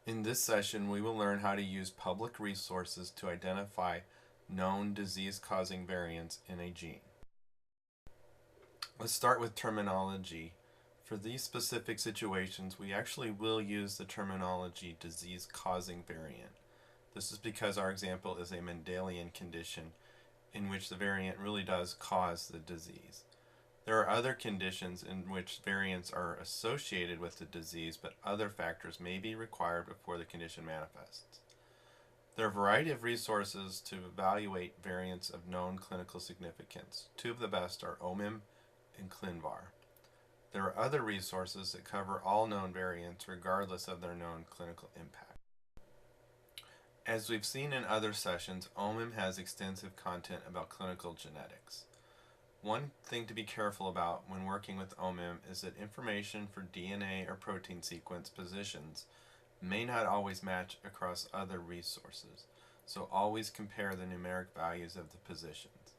In this session, we will learn how to use public resources to identify known disease-causing variants in a gene. Let's start with terminology. For these specific situations, we actually will use the terminology disease-causing variant. This is because our example is a Mendelian condition in which the variant really does cause the disease. There are other conditions in which variants are associated with the disease, but other factors may be required before the condition manifests. There are a variety of resources to evaluate variants of known clinical significance. Two of the best are OMIM and ClinVar. There are other resources that cover all known variants regardless of their known clinical impact. As we've seen in other sessions, OMIM has extensive content about clinical genetics. One thing to be careful about when working with OMIM is that information for DNA or protein sequence positions may not always match across other resources, so always compare the numeric values of the positions.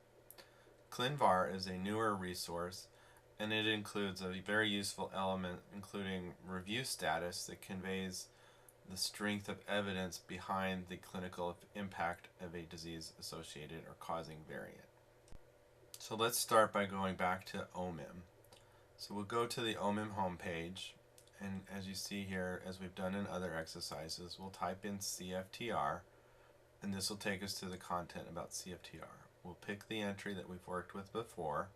ClinVar is a newer resource, and it includes a very useful element including review status that conveys the strength of evidence behind the clinical impact of a disease-associated or causing variant. So let's start by going back to OMIM. So we'll go to the OMIM homepage, and as you see here, as we've done in other exercises, we'll type in CFTR, and this will take us to the content about CFTR. We'll pick the entry that we've worked with before,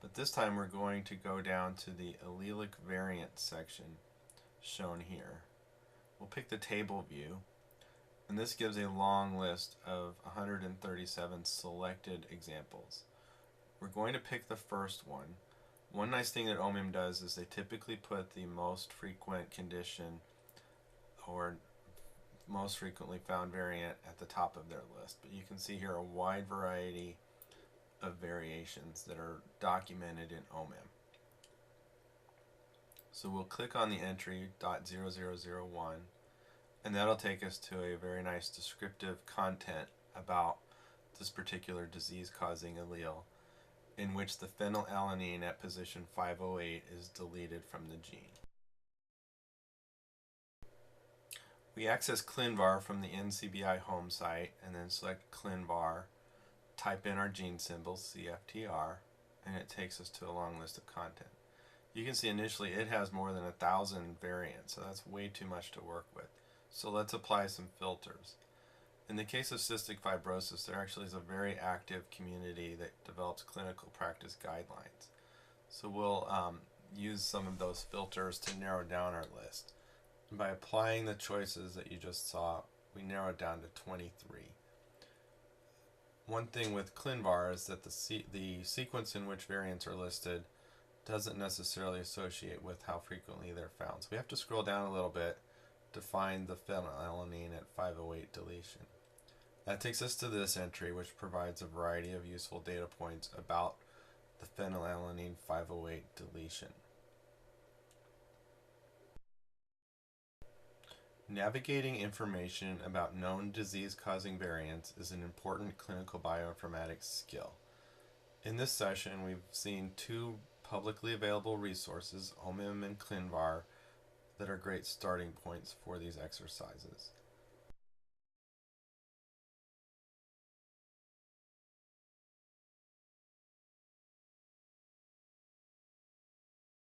but this time we're going to go down to the allelic variant section shown here. We'll pick the table view, and this gives a long list of 137 selected examples. We're going to pick the first one. One nice thing that OMIM does is they typically put the most frequent condition or most frequently found variant at the top of their list. But you can see here a wide variety of variations that are documented in OMIM. So we'll click on the entry .0001, and that'll take us to a very nice descriptive content about this particular disease-causing allele, in which the phenylalanine at position 508 is deleted from the gene. We access ClinVar from the NCBI home site and then select ClinVar, type in our gene symbol CFTR, and it takes us to a long list of content. You can see initially it has more than 1,000 variants, so that's way too much to work with. So let's apply some filters. In the case of cystic fibrosis, there actually is a very active community that develops clinical practice guidelines. So we'll use some of those filters to narrow down our list. And by applying the choices that you just saw, we narrow it down to 23. One thing with ClinVar is that the sequence in which variants are listed doesn't necessarily associate with how frequently they're found. So we have to scroll down a little bit to find the phenylalanine at 508 deletion. That takes us to this entry, which provides a variety of useful data points about the phenylalanine 508 deletion. Navigating information about known disease-causing variants is an important clinical bioinformatics skill. In this session, we've seen two publicly available resources, OMIM and ClinVar, that are great starting points for these exercises.